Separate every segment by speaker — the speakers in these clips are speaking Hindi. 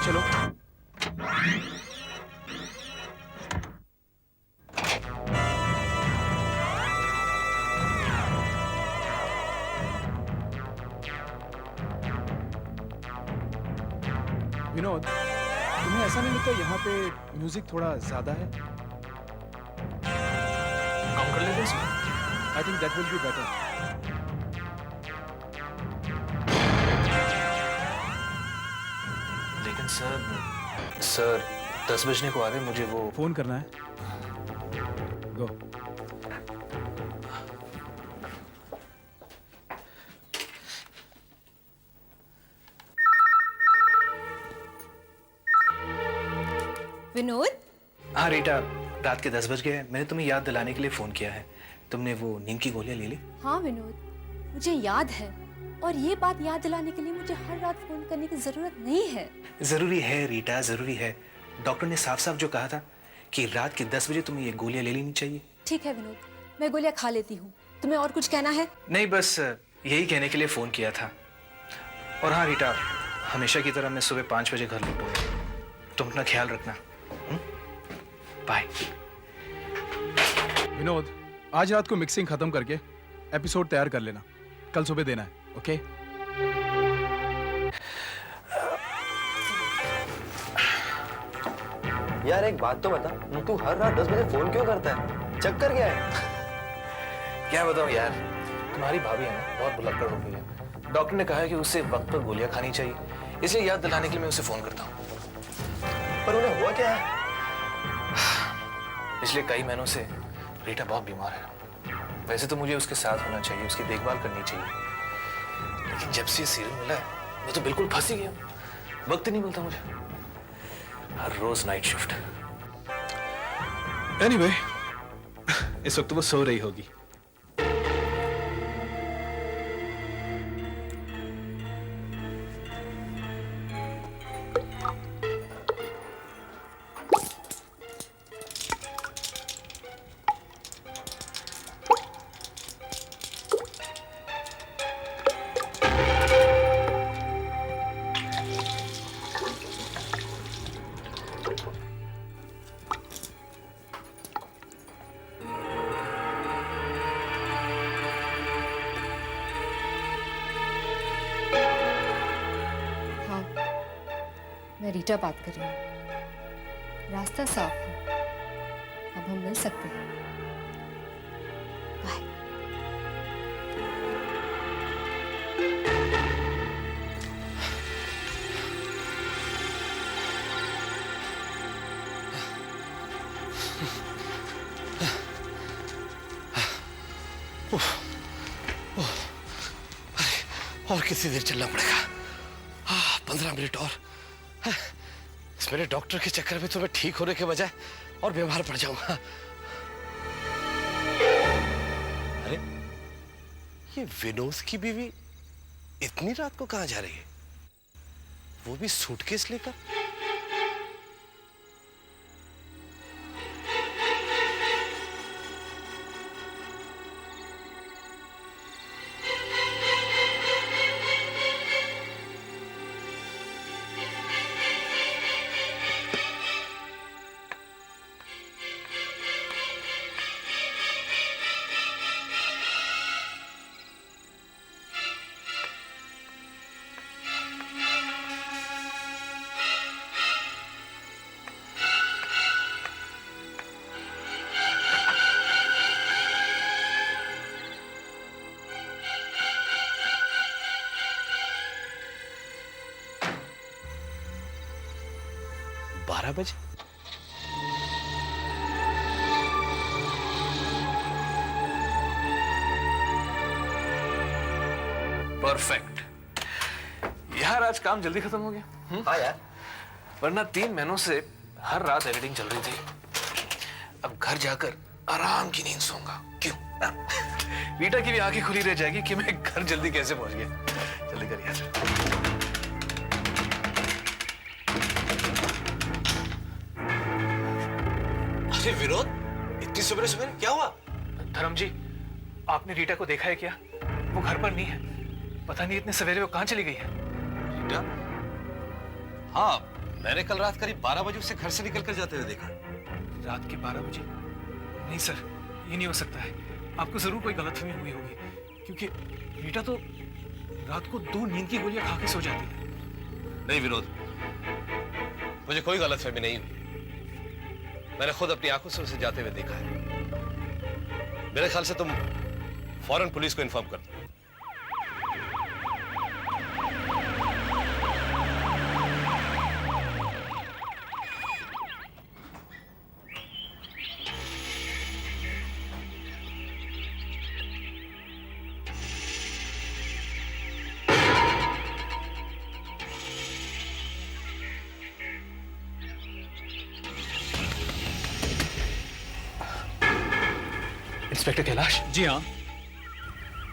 Speaker 1: चलो। विनोद, तुम्हें ऐसा नहीं लगता यहाँ पे म्यूजिक थोड़ा ज्यादा है?
Speaker 2: कम कर लेते इसमें।
Speaker 1: I think that will be better.
Speaker 2: लेकिन सर 10 बजने को आ रहे, मुझे वो
Speaker 1: फोन करना है। गो।
Speaker 3: विनोद,
Speaker 2: हाँ रीटा, रात के 10 बज गए हैं। मैंने तुम्हें याद दिलाने के लिए फोन किया है। तुमने वो नींद की गोलियां ले ली?
Speaker 3: हाँ विनोद, मुझे याद है, और ये बात याद दिलाने के लिए मुझे हर रात फोन करने की जरूरत नहीं है।
Speaker 2: जरूरी है रीटा, जरूरी है। डॉक्टर ने साफ साफ जो कहा था कि रात के 10 बजे तुम्हें ये गोलियां ले लेनी चाहिए।
Speaker 3: ठीक है विनोद, मैं गोलियां खा लेती हूँ। तुम्हें और कुछ कहना है? नहीं,
Speaker 2: बस यही कहने के लिए फोन किया था। और हाँ रीटा, हमेशा की तरह मैं सुबह 5 बजे घर लौटूंगा। तुम अपना ख्याल रखना। बाय।
Speaker 1: विनोद, आज रात को मिक्सिंग खत्म करके एपिसोड तैयार कर लेना। कल सुबह देना है, ओके?
Speaker 4: यार एक बात तो बता, तू हर रात 10 बजे फोन क्यों करता है? चक्कर क्या है?
Speaker 2: क्या बताऊं यार, तुम्हारी भाभी है ना, बहुत भुलक्कड़ हो गई है। डॉक्टर ने कहा है कि उसे वक्त पर गोलियां खानी चाहिए, इसलिए याद दिलाने के लिए मैं उसे फोन करता हूँ।
Speaker 4: पर उन्हें हुआ क्या है?
Speaker 2: पिछले कई महीनों से रीटा बहुत बीमार है। वैसे तो मुझे उसके साथ होना चाहिए, उसकी देखभाल करनी चाहिए, लेकिन जब से ये सीरियल मिला है मैं तो बिल्कुल फंस ही गया हूं। वक्त ही नहीं मिलता मुझे, हर रोज नाइट शिफ्ट।
Speaker 1: एनीवे, इस वक्त वो सो रही होगी।
Speaker 3: मैं रीटा बात कर रही हूँ। रास्ता साफ है, अब हम मिल सकते हैं। बाय।
Speaker 4: और कितनी देर चलना पड़ेगा? 15 मिनट और। इस मेरे डॉक्टर के चक्कर में तो मैं ठीक होने के बजाय और बीमार पड़ जाऊंगा। अरे, ये विनोद की बीवी इतनी रात को कहां जा रही है? वो भी सूटकेस लेकर? बजे।
Speaker 2: परफेक्ट यार, आज काम जल्दी खत्म हो गया।
Speaker 4: हाँ यार,
Speaker 2: वरना 3 महीनों से हर रात एडिटिंग चल रही थी। अब घर जाकर आराम की नींद सोऊंगा। क्यों? रीटा की भी आंखें खुली रह जाएगी कि मैं घर जल्दी कैसे पहुंच गया। जल्दी कर यार।
Speaker 4: अरे विनोद, इतनी सवेरे सवेरे क्या हुआ?
Speaker 2: धर्म जी, आपने रीटा को देखा है क्या? वो घर पर नहीं है। पता नहीं इतने सवेरे वो कहां चली गई है।
Speaker 4: रीटा? हाँ, मैंने कल रात करीब 12 बजे उसे घर से निकलकर जाते हुए देखा।
Speaker 2: रात के 12 बजे? नहीं सर, ये नहीं हो सकता है। आपको जरूर कोई गलतफहमी हुई होगी, क्योंकि रीटा तो रात को 2 नींद की गोलियां खा के सो जाती है।
Speaker 4: नहीं विनोद, मुझे कोई गलतफहमी नहीं हुई। मैंने खुद अपनी आंखों से उसे जाते हुए देखा है। मेरे ख्याल से तुम फौरन पुलिस को इन्फॉर्म कर दो।
Speaker 2: इंस्पेक्टर कैलाश।
Speaker 5: जी हाँ।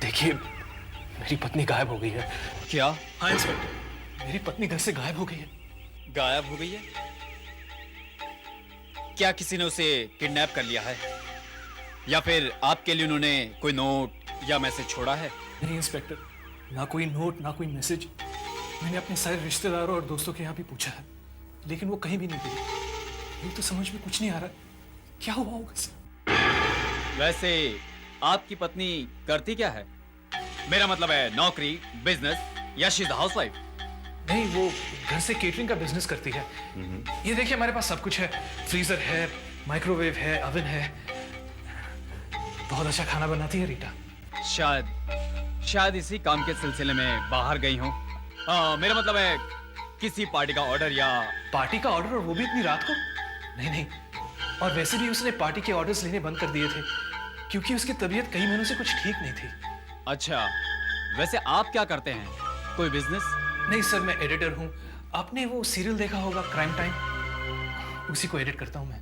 Speaker 2: देखिए, मेरी पत्नी गायब हो गई है।
Speaker 5: क्या?
Speaker 2: हाँ इंस्पेक्टर, मेरी पत्नी घर से गायब हो गई है।
Speaker 5: गायब हो गई है? क्या किसी ने उसे किडनैप कर लिया है, या फिर आपके लिए उन्होंने कोई नोट या मैसेज छोड़ा है?
Speaker 2: नहीं इंस्पेक्टर, ना कोई नोट ना कोई मैसेज। मैंने अपने सारे रिश्तेदारों और दोस्तों के यहाँ भी पूछा है, लेकिन वो कहीं भी नहीं मिली। ये तो समझ में कुछ नहीं आ रहा, क्या हुआ होगा सर?
Speaker 5: वैसे आपकी पत्नी करती क्या है? मेरा मतलब है नौकरी, बिजनेस, या शी इज हाउसवाइफ?
Speaker 2: नहीं, वो घर से केटरिंग का बिजनेस करती है। ये देखिए, हमारे पास सब कुछ है। फ्रीजर है, माइक्रोवेव है, ओवन है। बहुत अच्छा खाना बनाती है रीटा।
Speaker 5: शायद इसी काम के सिलसिले में बाहर गई हूँ। मेरा मतलब है किसी पार्टी का ऑर्डर या...
Speaker 2: पार्टी का ऑर्डर, और वो भी इतनी रात को? नहीं नहीं, और वैसे भी उसने पार्टी के ऑर्डर्स लेने बंद कर दिए थे, क्योंकि उसकी तबीयत कई महीनों से कुछ ठीक नहीं थी।
Speaker 5: अच्छा, वैसे आप क्या करते हैं? कोई बिजनेस?
Speaker 2: नहीं सर, मैं एडिटर हूँ। आपने वो सीरियल देखा होगा, क्राइम टाइम, उसी को एडिट करता हूँ मैं।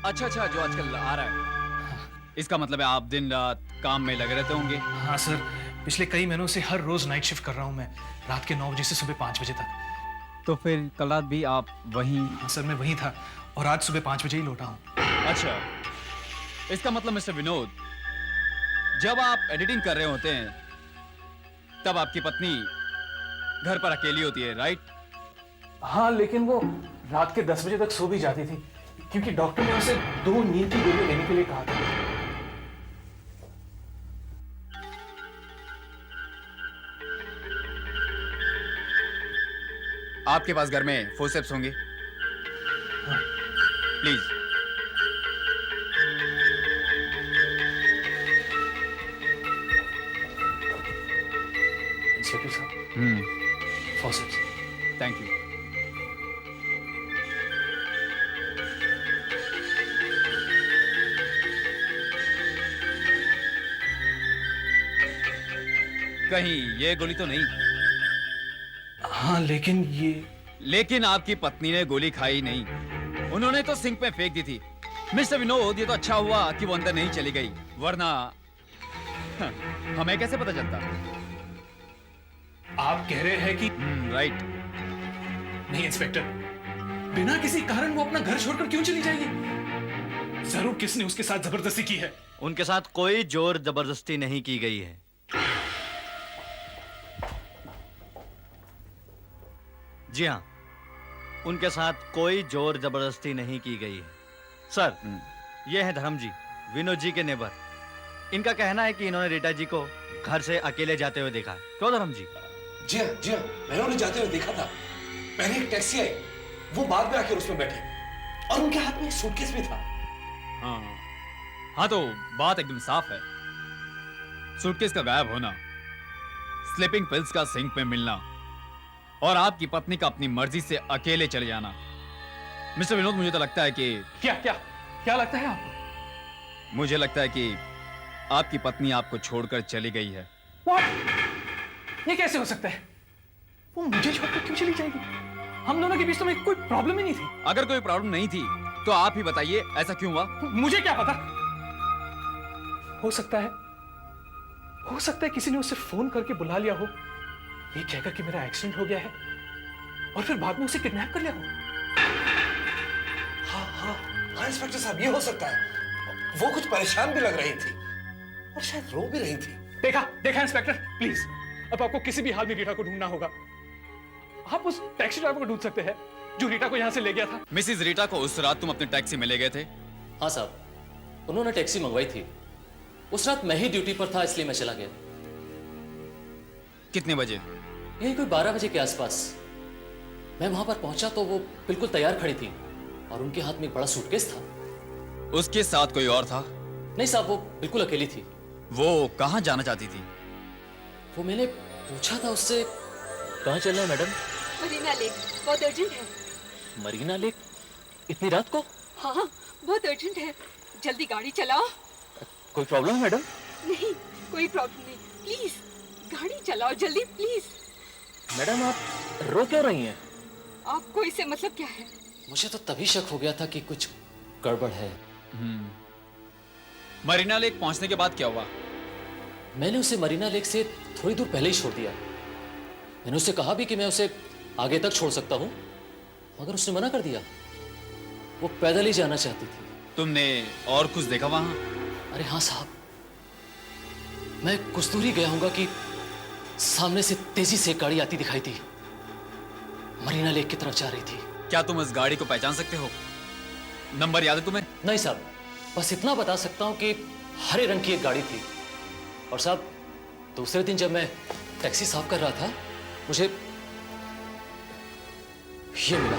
Speaker 5: अच्छा, जो आजकल आ रहा है। इसका मतलब है आप दिन रात काम में लगे रहते होंगे?
Speaker 2: हाँ सर, पिछले कई महीनों से हर रोज नाइट शिफ्ट कर रहा हूँ मैं, रात के 9 बजे से सुबह 5 बजे तक।
Speaker 5: तो फिर कल रात भी आप वहीं?
Speaker 2: हाँ सर, मैं वहीं था, और आज सुबह 5 बजे ही लौटा हूँ।
Speaker 5: अच्छा, इसका मतलब मिस्टर विनोद, जब आप एडिटिंग कर रहे होते हैं तब आपकी पत्नी घर पर अकेली होती है, राइट?
Speaker 2: हाँ, लेकिन वो रात के 10 बजे तक सो भी जाती थी, क्योंकि डॉक्टर ने उसे 2 नींद की गोलियां लेने के लिए कहा था।
Speaker 5: आपके पास घर में फोर्सेप्स होंगे? प्लीज।
Speaker 2: इंस्पेक्टर साहब, फॉर्सेप्स।
Speaker 5: Thank you. कहीं ये गोली तो नहीं?
Speaker 2: हाँ, लेकिन ये...
Speaker 5: लेकिन आपकी पत्नी ने गोली खाई नहीं, उन्होंने तो सिंक में फेंक दी थी। मिस्टर विनोद, ये तो अच्छा हुआ कि वो अंदर नहीं चली गई, वरना हमें कैसे पता चलता?
Speaker 2: आप कह रहे हैं कि...
Speaker 5: राइट।
Speaker 2: नहीं इंस्पेक्टर, बिना किसी कारण वो अपना घर छोड़कर क्यों चली जाएगी? जरूर किसने उसके साथ जबरदस्ती की है।
Speaker 6: उनके साथ कोई जोर जबरदस्ती नहीं की गई है। जी हाँ, उनके साथ कोई जोर जबरदस्ती नहीं की गई है। सर, ये है धर्म जी, विनोद जी के नेबर। इनका कहना है कि इन्होंने रीटा जी को घर से अकेले जाते हुए देखा है। क्यों धर्म जी?
Speaker 4: जी हाँ, मैंने उन्हें जाते हुए देखा था। पहले एक टैक्सी आई, वो बाद में आकर उसमें बैठे, और उनके हाथ में एक सूटकेस भी था।
Speaker 5: हाँ, तो बात एकदम साफ है। सूटकेस का गायब होना, स्लीपिंग पिल्स का सिंक में मिलना, और आपकी पत्नी का अपनी मर्जी से अकेले चले जाना। मिस्टर विनोद, मुझे तो लगता है कि...
Speaker 2: क्या लगता है आपको?
Speaker 5: मुझे लगता है कि आपकी पत्नी आपको छोड़कर चली गई है।
Speaker 2: What? ये कैसे हो सकता है? वो मुझे छोड़कर क्यों चली जाएगी? हम दोनों के बीच तो में कोई प्रॉब्लम ही नहीं थी।
Speaker 5: अगर कोई प्रॉब्लम नहीं थी तो आप ही बताइए, ऐसा क्यों हुआ?
Speaker 2: मुझे क्या पता? हो सकता है किसी ने उसे फोन करके बुला लिया हो, ये कहकर कि मेरा एक्सीडेंट हो गया है, और फिर बाद में उसे किडनैप कर लिया हो।
Speaker 4: हाँ इंस्पेक्टर साहब, ये हो सकता है। वो कुछ परेशान भी लग रही थी, और शायद रो भी रही थी।
Speaker 2: देखा इंस्पेक्टर, प्लीज, अब आपको किसी भी हाल में रीटा को ढूंढना होगा।
Speaker 7: आप उस टैक्सी ड्राइवर को ढूंढ सकते हैं जो रीटा को यहाँ से ले गया था।
Speaker 5: मिसिस रीटा को उस रात तुम अपने टैक्सी में ले गए थे?
Speaker 8: हाँ साहब, उन्होंने टैक्सी मंगवाई थी। उस रात मैं ही ड्यूटी पर था, इसलिए मैं चला गया।
Speaker 5: कितने बजे?
Speaker 8: यही कोई 12 बजे के आसपास। मैं वहां पर पहुंचा तो वो बिल्कुल तैयार खड़ी थी और उनके हाथ में एक बड़ा सूटकेस था।
Speaker 5: उसके साथ कोई और था?
Speaker 8: नहीं साहब, वो बिल्कुल अकेली थी।
Speaker 5: वो कहाँ जाना चाहती थी?
Speaker 8: वो मैंने पूछा था उससे, कहाँ चलना है मैडम?
Speaker 9: मरीना लेक, बहुत अर्जेंट है।
Speaker 8: मरीना लेक? इतनी रात को?
Speaker 9: हाँ, बहुत अर्जेंट है, जल्दी गाड़ी चलाओ।
Speaker 8: कोई प्रॉब्लम है मैडम?
Speaker 9: नहीं, कोई प्रॉब्लम नहीं, प्लीज गाड़ी चलाओ जल्दी प्लीज।
Speaker 8: मैडम आप रो क्यों रही हैं?
Speaker 9: आपको इससे मतलब क्या है?
Speaker 8: मुझे तो तभी शक हो गया था कि कुछ गड़बड़ है।
Speaker 5: मरीना लेक पहुंचने के बाद क्या हुआ?
Speaker 8: मैंने उसे मरीना लेक से थोड़ी दूर पहले ही छोड़ दिया। मैंने उससे कहा भी कि मैं उसे आगे तक छोड़ सकता हूँ, मगर उसने मना कर दिया। वो पैदल ही जाना चाहती थी।
Speaker 5: तुमने और कुछ देखा वहां?
Speaker 8: अरे हाँ साहब, मैं कुछ दूर ही गया हूँगा कि सामने से तेजी से एक गाड़ी आती दिखाई दी। मरीना लेक की तरफ जा रही थी।
Speaker 5: क्या तुम इस गाड़ी को पहचान सकते हो? नंबर याद है तुम्हें?
Speaker 8: नहीं साहब, बस इतना बता सकता हूँ कि हरे रंग की एक गाड़ी थी। और साहब, दूसरे दिन जब मैं टैक्सी साफ कर रहा था, मुझे ये मिला।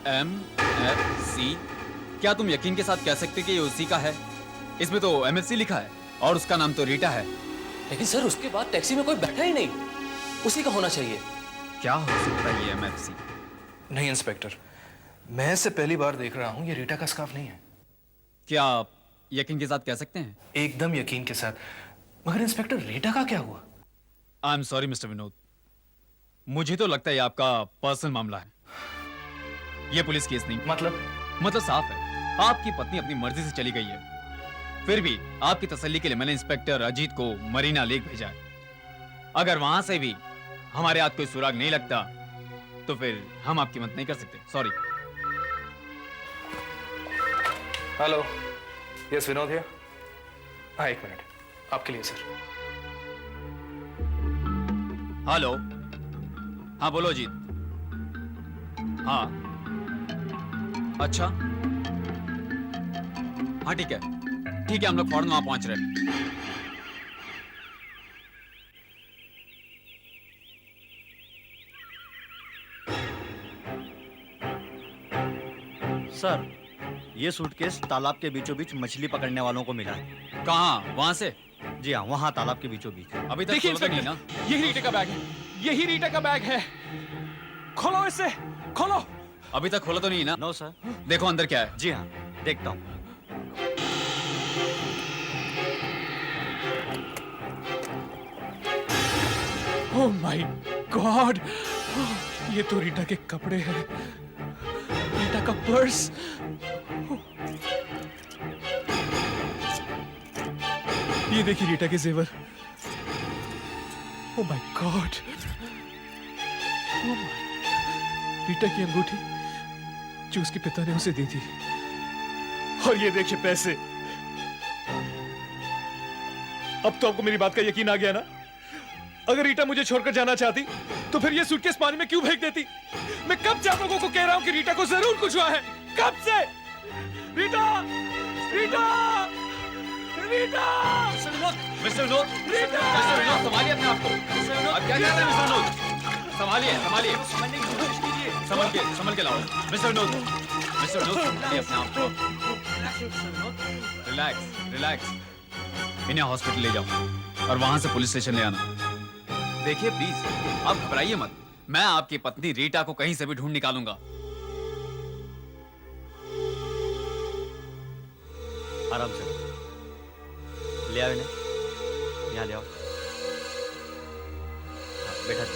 Speaker 5: MFC? क्या तुम यकीन के साथ कह सकते कि ये उसी का है? इसमें तो MFC लिखा है और उसका नाम तो रीटा है।
Speaker 8: लेकिन सर, उसके बाद टैक्सी में कोई बैठा ही नहीं। उसी का होना चाहिए।
Speaker 5: क्या हो सकता है ये MFC?
Speaker 2: नहीं इंस्पेक्टर, मैं इसे पहली बार देख रहा हूँ। ये रीटा का स्कार्फ नहीं है।
Speaker 5: क्या आप यकीन के साथ कह सकते हैं?
Speaker 2: एकदम यकीन के साथ। मगर इंस्पेक्टर, रीटा का क्या हुआ?
Speaker 5: आई एम सॉरी मिस्टर विनोद, मुझे तो लगता है ये आपका पर्सनल मामला है। ये पुलिस केस नहीं। मतलब साफ है, आपकी पत्नी अपनी मर्जी से चली गई है। फिर भी आपकी तसल्ली के लिए मैंने इंस्पेक्टर अजीत को मरीना लेक भेजा है। अगर वहां से भी हमारे हाथ कोई सुराग नहीं लगता तो फिर हम आपकी मदद नहीं कर सकते। सॉरी।
Speaker 2: हेलो, यस विनोद है। हाँ, एक मिनट, आपके लिए सर।
Speaker 5: हेलो, हाँ बोलो अजीत। हाँ अच्छा, हाँ ठीक है, हम लोग फौरन वहां पहुंच रहे हैं।
Speaker 6: सर, ये सूटकेस तालाब के बीचों बीच मछली पकड़ने वालों को मिला है।
Speaker 5: कहाँ? वहां से?
Speaker 6: जी हाँ, वहाँ तालाब के बीचों बीच।
Speaker 5: अभी तक
Speaker 7: देखिए
Speaker 5: खोला तो नहीं ना?
Speaker 7: इंस्पेक्टर, यही रीटा का बैग है, यही रीटा का बैग है। खोलो इसे, खोलो।
Speaker 5: अभी तक खोला तो नहीं ना?
Speaker 6: No sir.
Speaker 5: देखो अंदर क्या है।
Speaker 6: जी हाँ, देखता हूँ।
Speaker 7: ओह माय गॉड, ये तो रीटा के कपड़े हैं, रीटा का पर्स। ये देखिए रीटा के जेवर। ओह माय गॉड, रीटा की अंगूठी जो उसके पिता ने उसे दी थी। और ये देखिए पैसे। अब तो आपको मेरी बात का यकीन आ गया ना? अगर रीटा मुझे छोड़कर जाना चाहती तो फिर ये सूटकेस पानी में क्यों फेंक देती? मैं कब से आप लोगों को कह रहा हूं कि रीटा को जरूर कुछ हुआ है। कब से? रीटा, रीटा, रीटा,
Speaker 5: मिस्टर विनोद,
Speaker 7: रीटा।
Speaker 5: संभालिए अपने आप को। अब क्या कहते हैं मिस्टर विनोद? संभालिए, संभल के लाओ। मिस्टर विनोद, संभालिए अपने आप को। रिलैक्स। इन्हें हॉस्पिटल ले जाओ और वहां से पुलिस स्टेशन ले आना। देखिए प्लीज, आप घबराइए मत। मैं आपकी पत्नी रीटा को कहीं से भी ढूंढ निकालूंगा।
Speaker 6: आराम से ले आओ इन्हें, यहाँ ले आओ। हाँ, बैठा दो।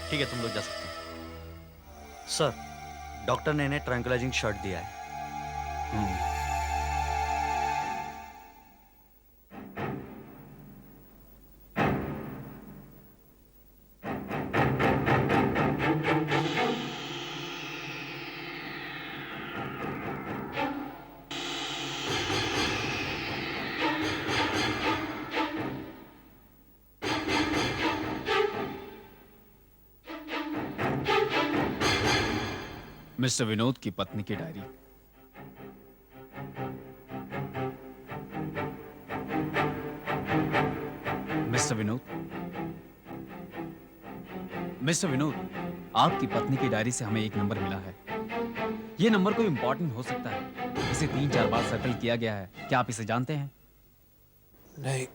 Speaker 6: ठीक है, तुम लोग जा सकते हो। सर, डॉक्टर ने इन्हें ट्रैंकुलाइजिंग शॉट दिया है।
Speaker 5: मिस्टर विनोद की पत्नी की diary. Mister Vinod, mister Vinod, आपकी पत्नी की डायरी से हमें एक नंबर मिला है। यह नंबर कोई इंपॉर्टेंट हो सकता है। इसे 3-4 बार सर्कल किया गया है। क्या आप इसे जानते हैं?
Speaker 2: नहीं,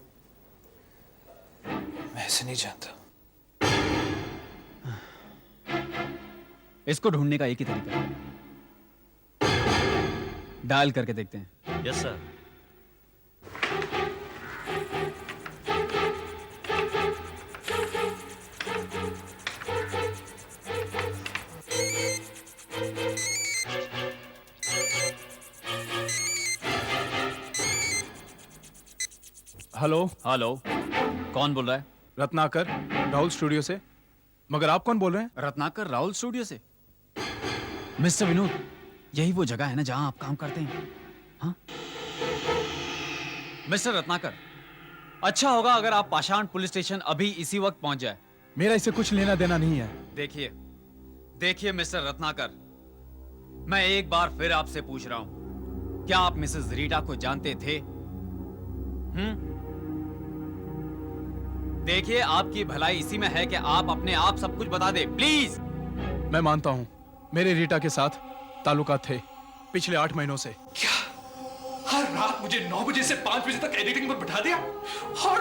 Speaker 2: मैं ऐसे नहीं जानता।
Speaker 5: इसको ढूंढने का एक ही तरीका है, डायल करके देखते हैं।
Speaker 6: Yes sir.
Speaker 1: हेलो,
Speaker 5: हेलो, कौन बोल रहा है?
Speaker 1: रत्नाकर, राहुल स्टूडियो से। मगर आप कौन बोल रहे हैं?
Speaker 5: रत्नाकर, राहुल स्टूडियो से। मिस्टर विनोद, यही वो जगह है ना जहां आप काम करते हैं? हाँ? मिस्टर रत्नाकर, अच्छा होगा अगर आप पाषाण पुलिस स्टेशन अभी इसी वक्त पहुंच जाए।
Speaker 1: मेरा इससे कुछ लेना देना नहीं है।
Speaker 5: देखिए, देखिए मिस्टर रत्नाकर, मैं एक बार फिर आपसे पूछ रहा हूं, क्या आप मिसेस रीटा को जानते थे? देखिए, आपकी भलाई इसी में है कि आप अपने आप सब कुछ बता दे, प्लीज।
Speaker 1: मैं मानता हूं, मेरे रीटा के साथ ताल्लुकात थे पिछले 8 महीनों से।
Speaker 7: क्या हर रात मुझे 9 बजे से 5 बजे तक एडिटिंग पर बिठा दिया? और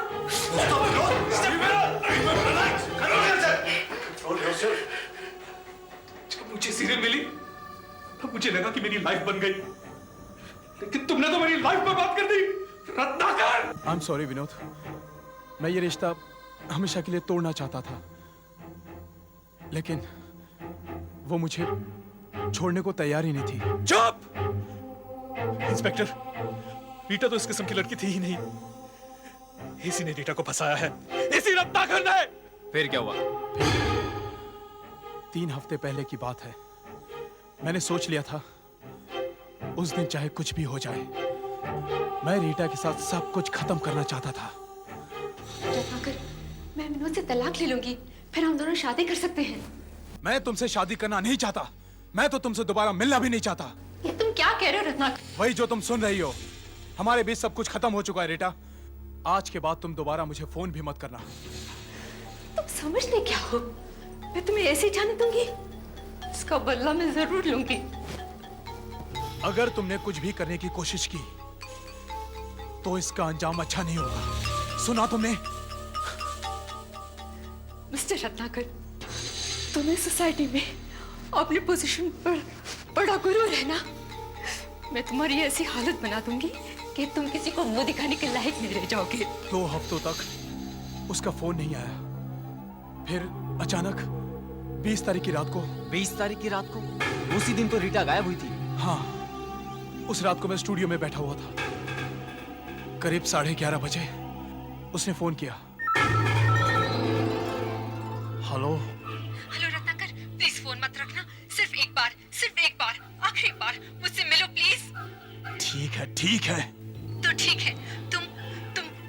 Speaker 7: जब मुझे सीरियल मिली तब मुझे लगा कि मेरी लाइफ बन गई, लेकिन तुमने तो मेरी लाइफ बर्बाद कर दी Ratnakar.
Speaker 1: I am sorry Vinod, मैं ये रिश्ता हमेशा के लिए तोड़ना चाहता था, लेकिन वो मुझे छोड़ने को तैयार ही नहीं थी।
Speaker 7: चुप! इंस्पेक्टर, रीटा तो इस किस्म की लड़की थी ही नहीं। इसी ने रीटा को फंसाया है, इसी रत्नाकर ने।
Speaker 5: फिर क्या हुआ?
Speaker 1: 3 हफ्ते पहले की बात है। मैंने सोच लिया था उस दिन चाहे कुछ भी हो जाए, मैं रीटा के साथ सब कुछ खत्म करना चाहता था।
Speaker 3: रत्नाकर, मैं विनोद से तलाक ले लूंगी, फिर हम दोनों शादी कर सकते हैं।
Speaker 1: मैं तुमसे शादी करना नहीं चाहता, मैं तो तुमसे दोबारा मिलना भी नहीं चाहता।
Speaker 3: ये तुम क्या कह रहे हो रत्नाकर?
Speaker 1: वही जो तुम सुन रही हो। हमारे बीच सब कुछ खत्म हो चुका है रीटा। आज के बाद तुम दोबारा मुझे फोन भी मत करना।
Speaker 3: तुम समझते क्या हो? मैं तुम्हें ऐसे जाने दूंगी? इसका बदला मैं जरूर लूंगी।
Speaker 1: अगर तुमने कुछ भी करने की कोशिश की तो इसका अंजाम अच्छा नहीं होगा। सुना तुमने?
Speaker 3: मिस्टर रत्नाकर, तुम्हें सोसाइटी में अपनी पोजीशन पर बड़ा गुरूर है ना? मैं तुम्हारी ऐसी हालत बना दूंगी कि तुम किसी को मुंह दिखाने के लायक नहीं रह जाओगे।
Speaker 1: 2 हफ्तों तक उसका फोन नहीं आया। फिर अचानक 20 तारीख की रात को।
Speaker 5: 20 तारीख की रात को? उसी दिन तो रीटा गायब हुई थी।
Speaker 1: हाँ, उस रात को मैं स्टूडियो में बैठा हुआ था। करीब 11:30 बजे उसने फोन किया। Hello
Speaker 3: hello Ratnakar, please phone मत रखना। सिर्फ एक बार, आखिरी बार मुझसे मिलो प्लीज।
Speaker 1: ठीक है।
Speaker 3: तो ठीक है, तुम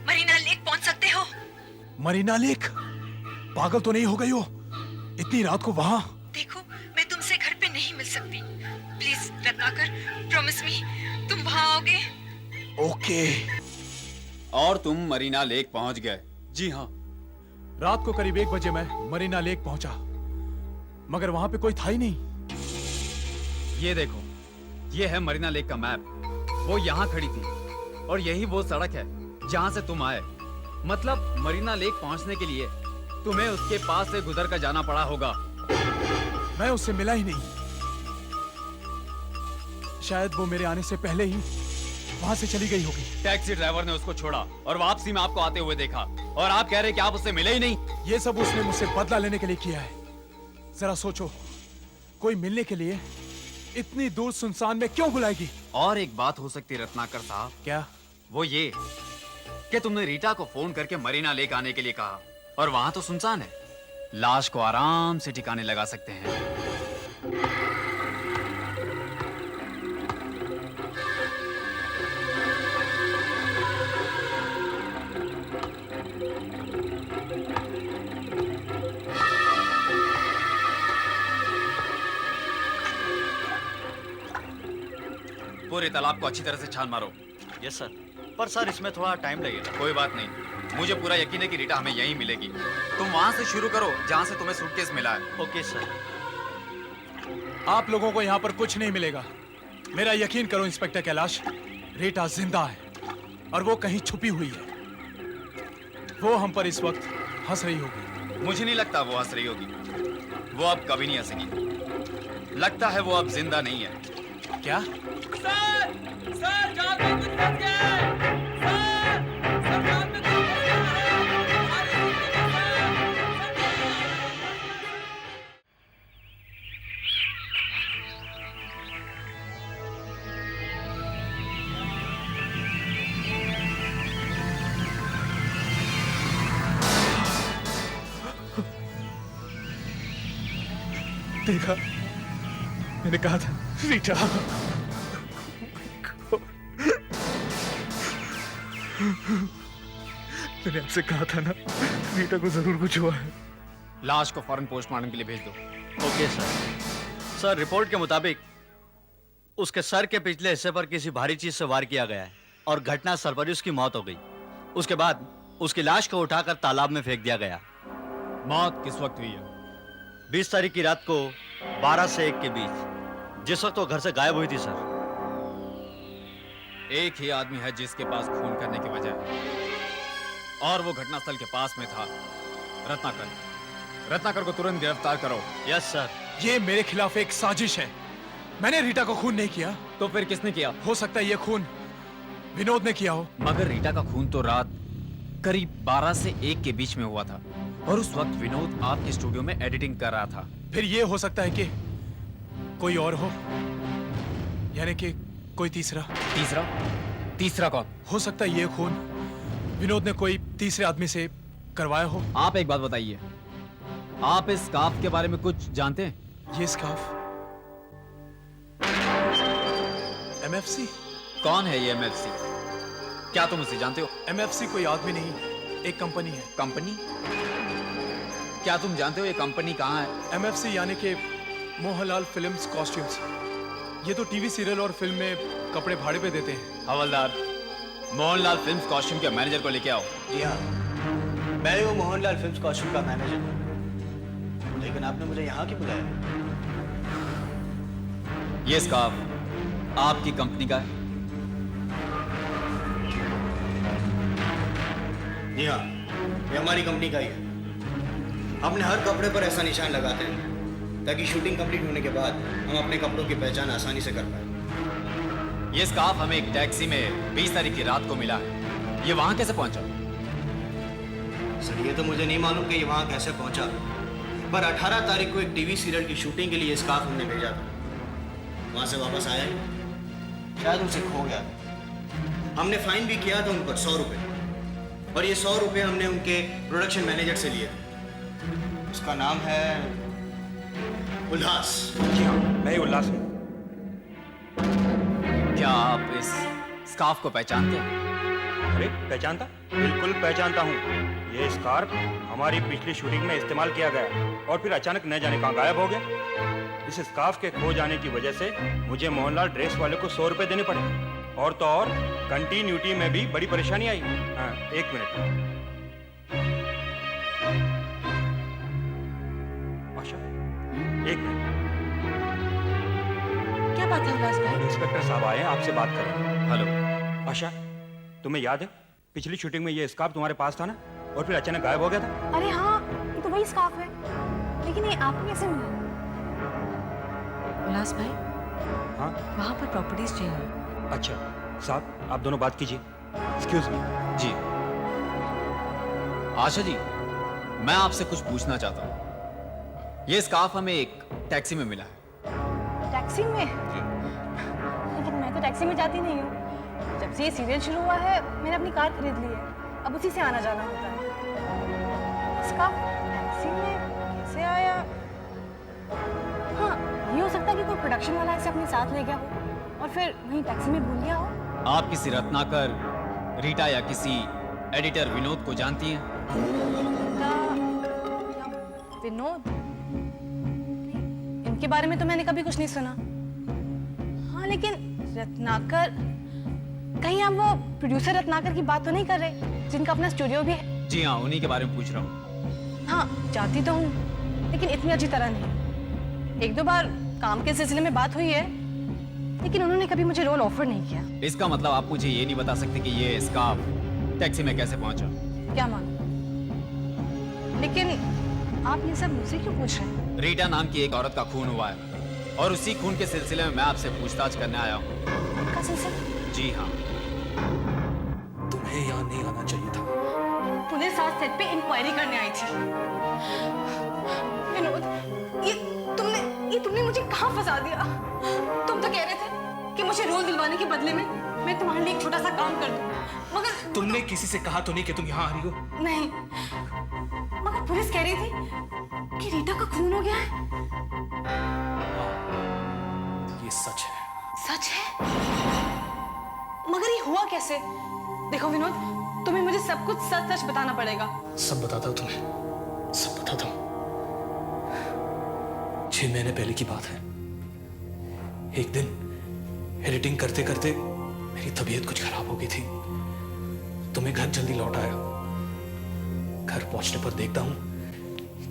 Speaker 3: मरीना लेक पहुंच सकते हो?
Speaker 1: मरीना लेक? पागल तो नहीं हो गई हो? इतनी रात को वहां?
Speaker 3: देखो, मैं तुमसे घर पे नहीं मिल सकती। प्लीज रत्नाकर, प्रॉमिस मी, तुम वहां आओगे?
Speaker 1: ओके।
Speaker 5: और तुम मरीना लेक पहुंच गए?
Speaker 1: जी हाँ, रात को करीब 1 बजे मैं मरीना लेक पहुंचा, मगर वहां पे कोई था ही नहीं।
Speaker 5: ये देखो, ये है मरीना लेक का मैप। वो यहाँ खड़ी थी और यही वो सड़क है जहाँ से तुम आए। मतलब मरीना लेक पहुँचने के लिए तुम्हें उसके पास से गुजर कर जाना पड़ा होगा।
Speaker 1: मैं उससे मिला ही नहीं। शायद वो मेरे आने से पहले ही वहां से चली गई होगी।
Speaker 5: टैक्सी ड्राइवर ने उसको छोड़ा और वापसी में आपको आते हुए देखा, और आप कह रहे हैं कि आप उससे मिले ही नहीं।
Speaker 1: ये सब उसने मुझसे बदला लेने के लिए किया है। जरा सोचो, कोई मिलने के लिए इतनी दूर सुनसान में क्यों बुलाएगी?
Speaker 5: और एक बात हो सकती है रत्नाकर साहब।
Speaker 1: क्या?
Speaker 5: वो ये कि तुमने रीटा को फोन करके मरीना लेक आने के लिए कहा, और वहां तो सुनसान है। लाश को आराम से ठिकाने लगा सकते हैं। पूरे तालाब को अच्छी तरह से छान मारो।
Speaker 6: यस सर, पर सर इसमें थोड़ा टाइम लगेगा।
Speaker 5: कोई बात नहीं, मुझे पूरा यकीन है कि रीटा हमें यहीं मिलेगी। तुम वहां से शुरू करो जहां से तुम्हें सूटकेस मिला है।
Speaker 6: Okay sir.
Speaker 1: आप लोगों को यहाँ पर कुछ नहीं मिलेगा। मेरा यकीन करो इंस्पेक्टर कैलाश, रीटा जिंदा है और वो कहीं छुपी हुई है। वो हम पर इस वक्त हंस रही होगी।
Speaker 5: मुझे नहीं लगता वो हंस रही होगी। वो अब कभी नहीं हंसेगी। लगता है वो अब जिंदा नहीं है।
Speaker 1: क्या?
Speaker 7: देखा, मैंने कहा था रीटा। मैंने आपसे कहा था ना, रीटा को जरूर कुछ हुआ है।
Speaker 5: लाश को फौरन पोस्टमार्टम के लिए भेज दो।
Speaker 6: Okay sir. सर रिपोर्ट के मुताबिक उसके सर के पिछले हिस्से पर किसी भारी चीज से वार किया गया है और घटना स्थल पर ही उसकी मौत हो गई। उसके बाद उसकी लाश को उठाकर तालाब में फेंक दिया गया।
Speaker 5: मौत किस वक्त हुई है?
Speaker 6: 20 तारीख की रात को 12 से 1 के बीच, जिस वक्त वो घर से गायब हुई थी सर।
Speaker 5: एक ही आदमी है जिसके पास खून करने की वजह है और वो घटनास्थल के पास में था। रत्नाकर। रत्नाकर को तुरंत गिरफ्तार करो।
Speaker 6: Yes sir.
Speaker 1: ये मेरे खिलाफ एक साजिश है। मैंने रीटा को खून नहीं किया।
Speaker 5: तो फिर किसने किया?
Speaker 1: हो सकता है ये खून विनोद ने किया हो।
Speaker 5: मगर रीटा का खून तो रात करीब 12 से 1 के बीच में हुआ था और उस वक्त विनोद आपके स्टूडियो में एडिटिंग कर रहा था।
Speaker 1: फिर ये हो सकता है कि कोई और हो, यानी कि कोई तीसरा।
Speaker 5: तीसरा? तीसरा कौन?
Speaker 1: हो सकता है ये खून विनोद ने कोई तीसरे आदमी से करवाया हो।
Speaker 5: आप एक बात बताइए, आप इस स्कार्फ के बारे में कुछ जानते हैं?
Speaker 1: ये स्कार्फ MFC?
Speaker 5: कौन है ये MFC? क्या तुम उसे जानते हो?
Speaker 1: MFC कोई आदमी नहीं, एक कंपनी है।
Speaker 5: कंपनी? क्या तुम जानते हो ये कंपनी कहाँ है?
Speaker 1: MFC यानी कि मोहनलाल फिल्म्स कॉस्ट्यूम्स। ये तो टीवी सीरियल और फिल्म में कपड़े भाड़े पे देते हैं।
Speaker 5: हवलदार, मोहनलाल फिल्म्स कॉस्ट्यूम के मैनेजर को लेके आओ।
Speaker 10: जी हाँ, मैं ही हूँ मोहनलाल फिल्म्स कॉस्ट्यूम का मैनेजर। लेकिन आपने मुझे यहाँ क्यों बुलाया?
Speaker 5: ये स्कार्फ आपकी कंपनी का है?
Speaker 10: जी हाँ, ये हमारी कंपनी का ही है। अपने हर कपड़े पर ऐसा निशान लगाते हैं ताकि शूटिंग कंप्लीट होने के बाद हम अपने कपड़ों की पहचान आसानी से कर पाए।
Speaker 5: ये स्कार्फ हमें एक टैक्सी में 20 तारीख की रात को मिला है। ये वहां कैसे पहुंचा?
Speaker 10: सर ये तो मुझे नहीं मालूम कि ये वहाँ कैसे पहुंचा, पर 18 तारीख को एक टीवी सीरियल की शूटिंग के लिए स्कार्फ हमने भेजा था। वहाँ से वापस आया ही, शायद उनसे खो गया। हमने फाइन भी किया था उन पर 100 रुपये, और ये 100 रुपये हमने उनके प्रोडक्शन मैनेजर से लिए थे। उसका नाम है उल्लास।
Speaker 7: जी हाँ, मैं ही उल्लास हूँ।
Speaker 5: क्या आप इस स्कार्फ को पहचानते हैं?
Speaker 11: अरे पहचानता, बिल्कुल पहचानता हूँ। ये स्कार्फ हमारी पिछली शूटिंग में इस्तेमाल किया गया और फिर अचानक न जाने कहाँ गायब हो गया। इस स्कार्फ के खो जाने की वजह से मुझे मोहनलाल ड्रेस वाले को 100 रुपये देने पड़े, और तो और कंटिन्यूटी में भी बड़ी परेशानी आई। हाँ, 1 मिनट। आशा, 1 मिनट।
Speaker 9: क्या बात है उल्लास भाई?
Speaker 11: इंस्पेक्टर साहब आए हैं, आपसे बात करें।
Speaker 5: हेलो।
Speaker 11: आशा, तुम्हें याद है पिछली शूटिंग में ये स्कार्फ तुम्हारे पास था ना, और फिर अचानक गायब हो गया था?
Speaker 12: अरे हाँ, ये तो वही स्कार्फ है। लेकिन ये आपको कैसे मिला?
Speaker 9: उल्लास भाई,
Speaker 11: हाँ
Speaker 9: वहाँ पर प्रॉपर्टीज चाहिए।
Speaker 11: अच्छा साहब, आप दोनों बात कीजिए। Excuse me.
Speaker 5: जी। आशा जी, मैं आपसे कुछ पूछना चाहता हूँ। ये स्कार्फ हमें एक टैक्सी में मिला है।
Speaker 12: टैक्सी में? लेकिन मैं तो टैक्सी में जाती नहीं हूँ। जब से ये सीरियल शुरू हुआ है, मैंने अपनी कार खरीद ली है। अब उसी से आना जाना होता है। स्कार्फ टैक्सी में कैसे आया? हाँ, ये हो सकता है कि कोई प्रोडक्शन वाला इसे अपने साथ ले गया हो और फिर वहीं टैक्सी में भूल गया हो।
Speaker 5: आप किसी रत्नाकर, रीटा या किसी एडिटर विनोद को जानती हैं?
Speaker 12: विनोद? इनके बारे में तो मैंने कभी कुछ नहीं सुना। हाँ, लेकिन रत्नाकर, कहीं आप वो प्रोड्यूसर रत्नाकर की बात तो नहीं कर रहे जिनका अपना स्टूडियो भी है?
Speaker 5: जी हाँ, उन्हीं के बारे में पूछ रहा हूँ।
Speaker 12: हाँ, जानती तो हूँ, लेकिन इतनी अच्छी तरह नहीं। एक दो बार काम के सिलसिले में बात हुई है, लेकिन उन्होंने कभी मुझे रोल ऑफर नहीं किया।
Speaker 5: इसका मतलब आप मुझे ये नहीं बता सकते कि ये स्कार्फ टैक्सी में कैसे पहुंचा?
Speaker 12: क्या मानो, लेकिन आप ये सब मुझसे क्यों पूछ रहे हैं?
Speaker 5: रीटा नाम की एक औरत का खून हुआ है और उसी खून के सिलसिले में मैं आपसे पूछताछ करने आया हूँ।
Speaker 12: उनका सिलसिला?
Speaker 5: जी हाँ।
Speaker 2: तुम्हें यहाँ नहीं आना चाहिए था।
Speaker 12: पुलिस आज सेट पे इंक्वायरी करने आई थी। विनोद, ये तुमने मुझे कहाँ फंसा दिया? तुम तो कह रहे थे कि मुझे रोल दिलवाने के बदले में मैं तुम्हारे लिए एक छोटा सा काम कर दूं, मगर
Speaker 2: तुमने किसी से कहा तो नहीं कि तुम यहाँ आ रही हो?
Speaker 12: नहीं, मगर पुलिस कह रही थी कि रीटा का खून हो गया है।
Speaker 2: ये सच है।
Speaker 12: सच है? मगर ये हुआ कैसे? देखो विनोद, तुम्हें मुझे सब कुछ सच सच बताना पड़ेगा।
Speaker 2: सब बताता हूँ तुम्हें, सब बताता हूँ। 6 महीने पहले की बात है। एक दिन एडिटिंग करते करते मेरी तबीयत कुछ खराब हो गई थी, तो मैं घर जल्दी लौट आया। घर पहुंचने पर देखता हूं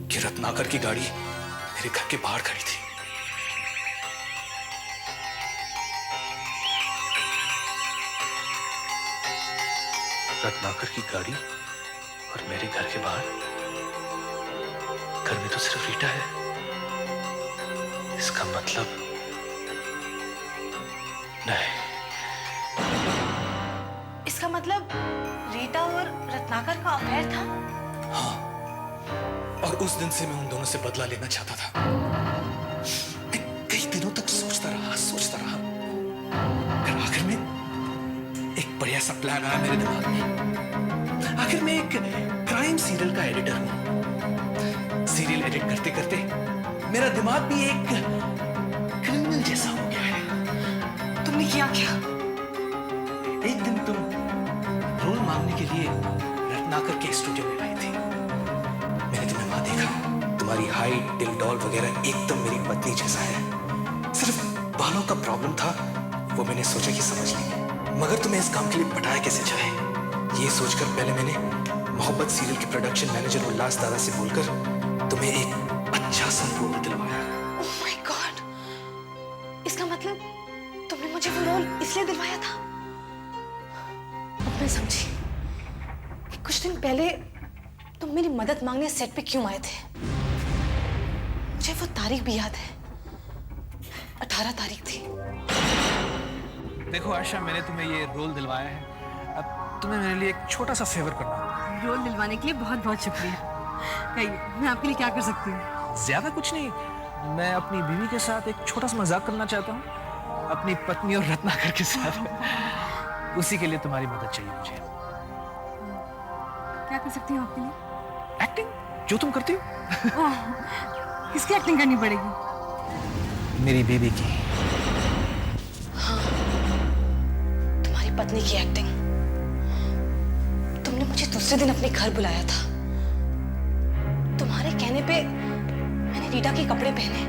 Speaker 2: कि रत्नाकर की गाड़ी मेरे घर के बाहर खड़ी थी। रत्नाकर की गाड़ी और मेरे घर के बाहर। घर में तो सिर्फ रीटा है। इसका मतलब नहीं।
Speaker 12: इसका मतलब रीटा और रत्नाकर का अफेयर था?
Speaker 2: हाँ, और उस दिन से मैं उन दोनों से बदला लेना चाहता था। मैं कई दिनों तक सोचता रहा। फिर आखिर में एक बढ़िया सा प्लान आया मेरे दिमाग में। आखिर मैं एक क्राइम सीरियल का एडिटर हूं। सीरियल एडिट करते करते मेरा दिमाग भी एक क्रिमिनल जैसा हो गया है।
Speaker 12: तुमने किया क्या?
Speaker 2: एक दिन तुम रोल मांगने के लिए रत्नाकर के स्टूडियो में आई थी। मैंने तुम्हें वहां देखा। तुम्हारी हाइट, दिल डॉल वगैरह एकदम मेरी पत्नी जैसा है। सिर्फ बालों का प्रॉब्लम था, वो मैंने सोचा कि समझ ली। मगर तुम्हें इस काम के लिए पटाया कैसे जाए, ये सोचकर पहले मैंने मोहब्बत सीरियल के प्रोडक्शन मैनेजर उल्लास दादा से बोलकर तुम्हें एक अच्छा सा रोल दिलवाया।
Speaker 12: ओह माय गॉड, इसका मतलब तुमने मुझे वो रोल इसलिए दिलवाया था? अब मैं समझी कि कुछ दिन पहले तुम मेरी मदद मांगने सेट पे क्यों आए थे। मुझे वो तारीख भी याद है, 18 तारीख थी।
Speaker 2: देखो आशा, मैंने तुम्हें ये रोल दिलवाया है। अब तुम्हें मेरे लिए एक छोटा सा फेवर करना होगा।
Speaker 12: रोल दिलवाने के लिए बहुत बहुत शुक्रिया। कहिए, मैं आपके लिए क्या कर सकती हूँ?
Speaker 2: ज्यादा कुछ नहीं, मैं अपनी बीवी के साथ एक छोटा सा मजाक करना चाहता हूँ, अपनी पत्नी और रत्नाकर के साथ। उसी के लिए तुम्हारी मदद चाहिए मुझे।
Speaker 12: क्या कर सकती हूँ आपके लिए?
Speaker 2: एक्टिंग, जो तुम करती हो।
Speaker 12: किसकी एक्टिंग करनी पड़ेगी?
Speaker 2: मेरी बीवी की।
Speaker 12: हाँ, तुम्हारी पत्नी की एक्टिंग। तुमने मुझे दूसरे दिन अपने घर बुलाया था। तुम्हारे कहने पे मैंने रीटा के कपड़े पहने,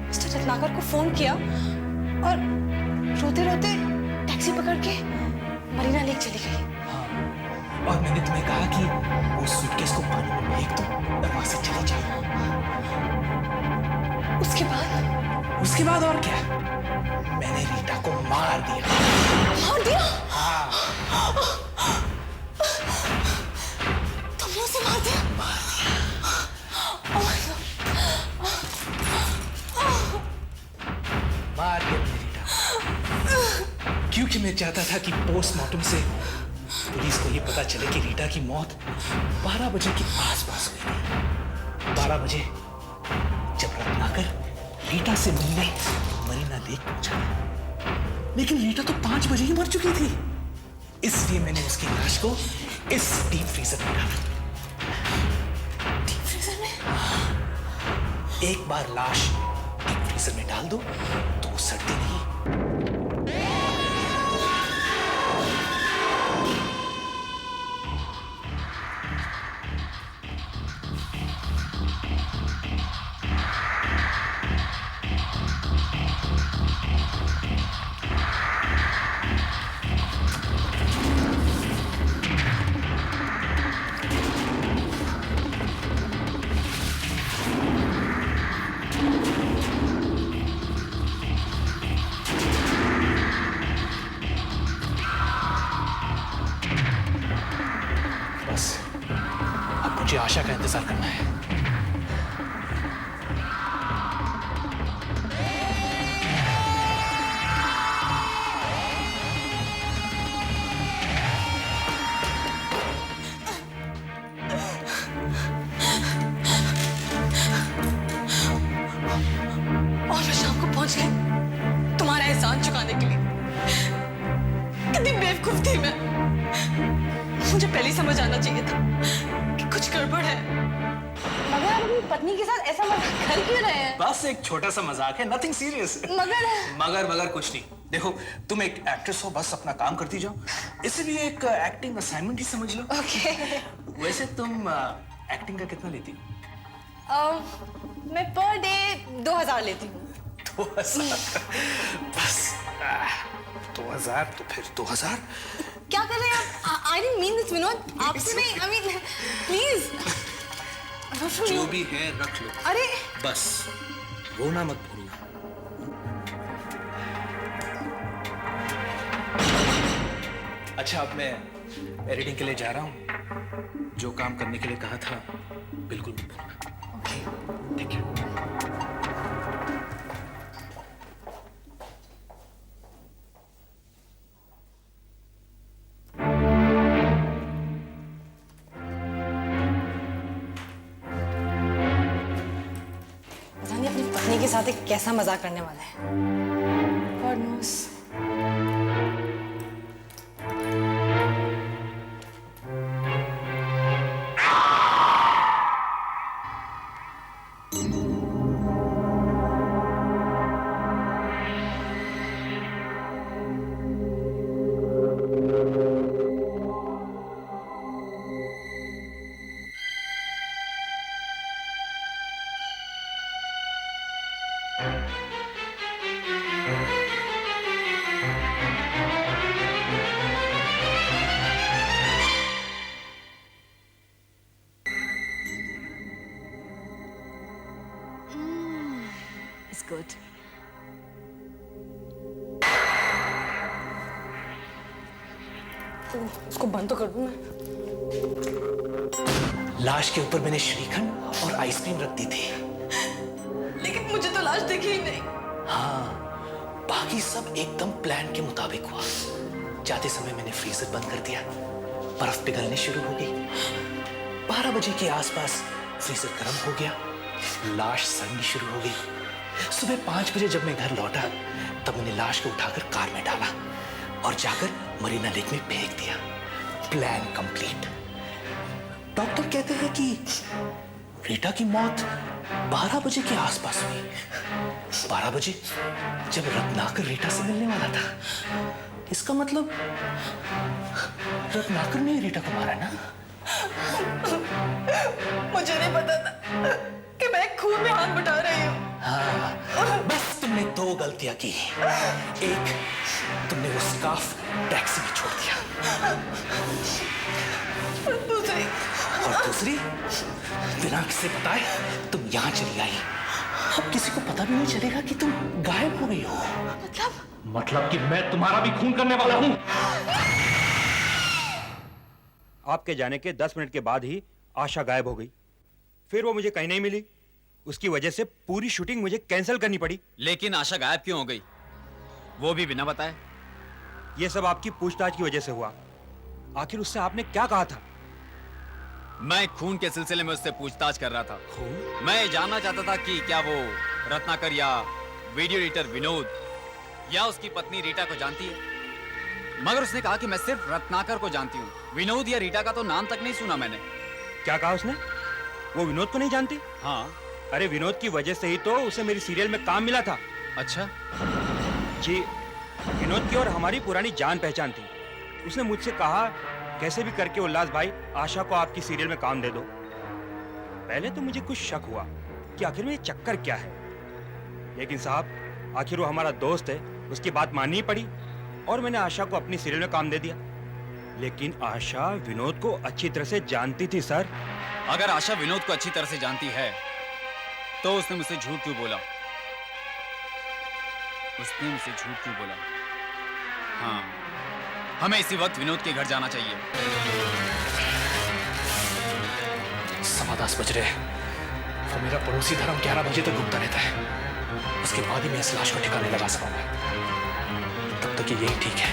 Speaker 12: मिस्टर रत्नाकर को फोन किया और रोते रोते टैक्सी पकड़ के मरीना लेक चली गई।
Speaker 2: हाँ, और मैंने तुम्हें कहा कि वो सूटकेस को पानी में फेंक दो और वहां से चली जाओ। उसके बाद और क्या? मैंने रीटा को मार दिया।
Speaker 12: मार दिया?
Speaker 2: हाँ।
Speaker 12: तुमने उसे मार दिया? Oh my God.
Speaker 2: मार दिया रीटा, क्योंकि मैं चाहता था कि पोस्टमार्टम से पुलिस को ये पता चले कि रीटा की मौत 12 बजे के आसपास हुई थी। 12 बजे जब रत्नाकर रीटा से मिलने मरीना लेक पहुंचा, लेकिन रीटा तो 5 बजे ही मर चुकी थी। इसलिए मैंने उसकी लाश को इस डीप फ्रीजर में डाला।
Speaker 12: डीप फ्रीजर में?
Speaker 2: एक बार लाश डीप फ्रीजर में डाल दो तो वो सड़ती नहीं।
Speaker 12: एहसान चुकाने के लिए। कितनी बेवकूफ थी मैं। मुझे पहले ही समझ आना चाहिए था कि कुछ गड़बड़ है।
Speaker 9: मगर आप अपनी पत्नी के साथ ऐसा मजाक कर क्यों रहे हैं?
Speaker 2: बस एक छोटा सा मजाक है, नथिंग सीरियस। मगर कुछ नहीं। देखो, तुम एक एक्ट्रेस हो, बस अपना काम करती जाओ। इसे भी एक एक्टिंग असाइनमेंट ही समझ लो।
Speaker 12: ओके।
Speaker 2: वैसे तुम एक्टिंग का कितना लेती हो?
Speaker 12: मैं पर डे 2000 लेती हूँ।
Speaker 2: 2000? बस 2000 तो फिर 2000।
Speaker 12: क्या कर रहे हैं आप? I didn't mean this Vinod, आपसे नहीं। I mean please.
Speaker 2: जो भी है रख लो।
Speaker 12: अरे
Speaker 2: बस रोना मत भूलना। अच्छा, अब मैं एडिटिंग के लिए जा रहा हूँ। जो काम करने के लिए कहा था बिल्कुल मत भूलना। ओके, ठीक है।
Speaker 12: पता नहीं अपनी पत्नी के साथ एक कैसा मजाक करने वाला है। God knows. It's good. इसको बंद तो कर दूं मैं।
Speaker 2: लाश के ऊपर मैंने श्रीखंड और आइसक्रीम रख दी थी।
Speaker 12: लेकिन मुझे तो लाश दिखी ही नहीं।
Speaker 2: हाँ, बाकी सब एकदम प्लान के मुताबिक हुआ। जाते समय मैंने फ्रीजर बंद कर दिया, बर्फ पिघलने शुरू हो गई। 12 बजे के आसपास फ्रीजर गर्म हो गया, लाश सड़नी शुरू हो गई। सुबह 5 बजे जब मैं घर लौटा, तब मैंने लाश को उठाकर कार में डाला और जाकर मरीना लेक में फेंक दिया। Plan complete. डॉक्टर कहते हैं कि रीटा की मौत 12 बजे के आसपास हुई। 12 बजे जब रत्नाकर रीटा से मिलने वाला था। इसका मतलब रत्नाकर ने रीटा को मारा ना?
Speaker 12: मुझे नहीं पता था कि मैं खून में हाथ बटा रही हूँ।
Speaker 2: हाँ, बस तुमने 2 गलतियां की। एक, तुमने वो स्कार्फ टैक्सी में छोड़ दिया। और दूसरी, बिना किसी बताए तुम यहाँ चली आई। अब किसी को पता भी नहीं चलेगा कि तुम गायब हो गई हो।
Speaker 11: मतलब कि मैं तुम्हारा भी खून करने वाला हूं। आपके जाने के 10 मिनट के बाद ही आशा गायब हो गई। फिर वो मुझे कहीं नहीं मिली। उसकी वजह से पूरी शूटिंग मुझे कैंसिल करनी पड़ी।
Speaker 5: लेकिन आशा गायब क्यों हो गई, वो भी बिना बताए?
Speaker 11: ये सब आपकी पूछताछ की वजह से हुआ। आखिर उससे आपने क्या कहा था?
Speaker 5: मैं खून के सिलसिले में उससे पूछताछ कर रहा था। मैं जानना चाहता था कि क्या वो रत्नाकर या वीडियो एडिटर विनोद या उसकी पत्नी रीटा को जानती है। मगर उसने कहा कि मैं सिर्फ रत्नाकर को जानती हूँ, विनोद या रीटा का तो नाम तक नहीं सुना मैंने।
Speaker 11: क्या कहा उसने? वो विनोद को नहीं जानती?
Speaker 5: हाँ।
Speaker 11: अरे विनोद की वजह से ही तो उसे मेरी सीरियल में काम मिला था।
Speaker 5: अच्छा
Speaker 11: जी, विनोद की और हमारी पुरानी जान पहचान थी। उसने मुझसे कहा कैसे भी करके उल्लास भाई आशा को आपकी सीरियल में काम दे दो। पहले तो मुझे कुछ शक हुआ कि आखिर में ये चक्कर क्या है, लेकिन साहब आखिर वो हमारा दोस्त है, उसकी बात माननी पड़ी और मैंने आशा को अपनी सीरियल में काम दे दिया। लेकिन आशा विनोद को अच्छी तरह से जानती थी सर।
Speaker 5: अगर आशा विनोद को अच्छी तरह से जानती है तो उसने मुझसे झूठ क्यों बोला? उसने मुझसे झूठ क्यों बोला? हाँ, हमें इसी वक्त विनोद के घर जाना चाहिए।
Speaker 2: 10:15 बज रहे हैं। वो मेरा पड़ोसी धर्म 11 बजे तक घूमता रहता है। उसके बाद ही मैं इस लाश को ठिकाने लगा सकूंगा। तब तक ये यही ठीक है।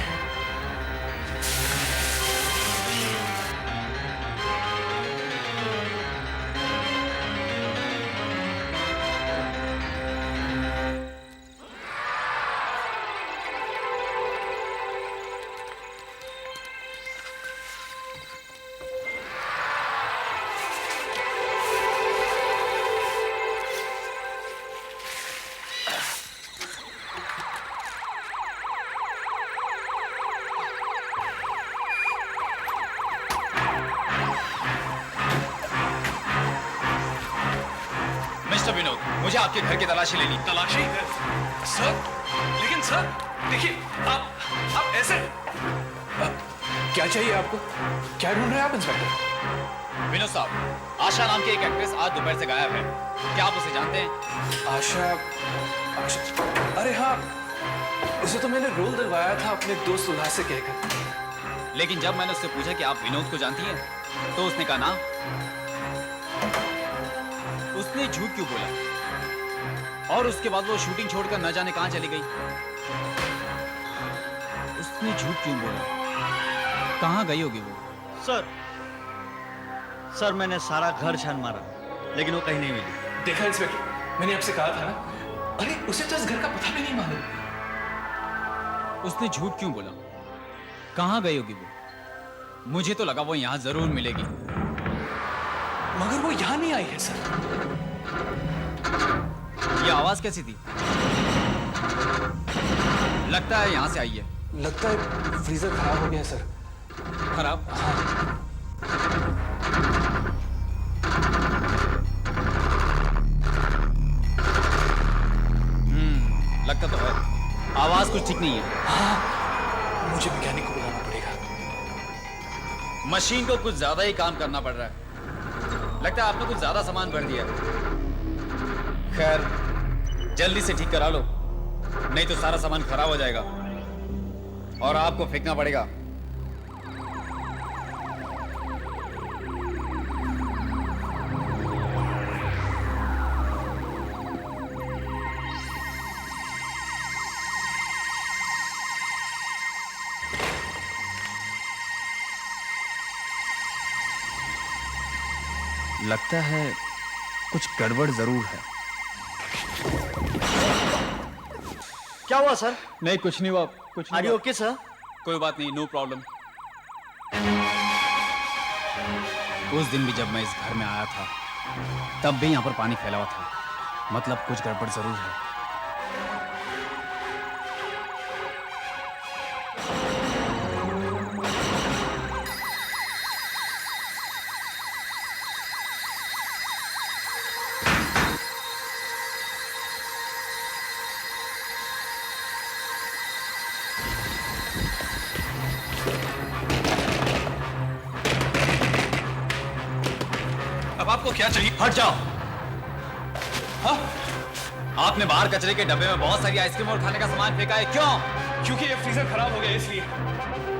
Speaker 5: आपके घर की तलाशी लेनी।
Speaker 2: तलाशी? सर, लेकिन सर, देखिए, आप ऐसे क्या चाहिए आपको? क्या ढूंढ रहे हैं आप इंस्पेक्टर?
Speaker 5: विनोद साहब, आशा नाम की एक एक्ट्रेस आज दोपहर से गायब है। क्या आप उसे जानते हैं?
Speaker 2: आशा, अरे हाँ, उसे तो मैंने रोल दिलवाया था अपने दोस्त उल्लास से कहकर।
Speaker 5: लेकिन जब मैंने उससे पूछा कि आप विनोद को जानती हैं, तो उसने कहा ना। उसने झूठ क्यों बोला? और उसके बाद वो शूटिंग छोड़कर न जाने कहां चली गई? उसने झूठ क्यों बोला? कहां गई होगी वो?
Speaker 6: सर मैंने सारा घर छान मारा, लेकिन वो कहीं नहीं मिली।
Speaker 2: देखा इंस्पेक्टर, मैंने आपसे कहा था ना। अरे उसे तो इस घर का पता भी नहीं मालूम।
Speaker 5: उसने झूठ क्यों बोला? कहां गई होगी वो? मुझे तो लगा वो यहां जरूर मिलेगी।
Speaker 2: मगर वो यहां नहीं आई है सर।
Speaker 5: ये आवाज कैसी थी? लगता है यहां से आई है।
Speaker 2: लगता है फ्रीजर खराब हो गया है सर।
Speaker 5: खराब? लगता तो है। आवाज कुछ ठीक नहीं है।
Speaker 2: हाँ, मुझे मैकेनिक को बुलाना पड़ेगा।
Speaker 5: मशीन को कुछ ज्यादा ही काम करना पड़ रहा है। लगता है आपने कुछ ज्यादा सामान भर दिया। खैर, जल्दी से ठीक करा लो, नहीं तो सारा सामान खराब हो जाएगा और आपको फेंकना पड़ेगा। लगता है कुछ गड़बड़ जरूर है।
Speaker 6: क्या हुआ सर?
Speaker 5: नहीं, कुछ नहीं हुआ, कुछ
Speaker 6: आर यू ओके सर?
Speaker 5: कोई बात नहीं, नो प्रॉब्लम। उस दिन भी जब मैं इस घर में आया था, तब भी यहाँ पर पानी फैला हुआ था। मतलब कुछ गड़बड़ जरूर है।
Speaker 2: आपको क्या चाहिए?
Speaker 5: हट जाओ। हाँ? आपने बाहर कचरे के डब्बे में बहुत सारी आइसक्रीम और खाने का सामान फेंका है। क्यों?
Speaker 2: क्योंकि ये फ्रीजर खराब हो गया इसलिए।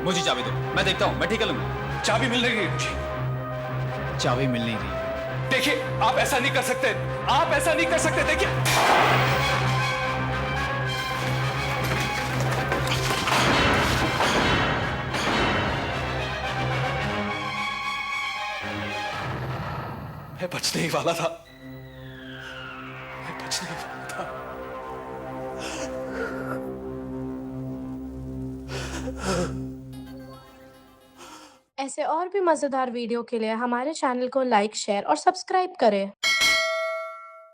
Speaker 5: मुझे चाबी दो, मैं देखता हूँ, मैं ठीक कर लूंगा।
Speaker 2: चाबी मिल रही है मुझे।
Speaker 5: चाबी मिल नहीं रही।
Speaker 2: देखिए, आप ऐसा नहीं कर सकते। आप ऐसा नहीं कर सकते। देखिए, मैं बचने ही वाला था। मैं बचने ही वाला था।
Speaker 13: ऐसे और भी मज़ेदार वीडियो के लिए हमारे चैनल को लाइक, शेयर और सब्सक्राइब करें।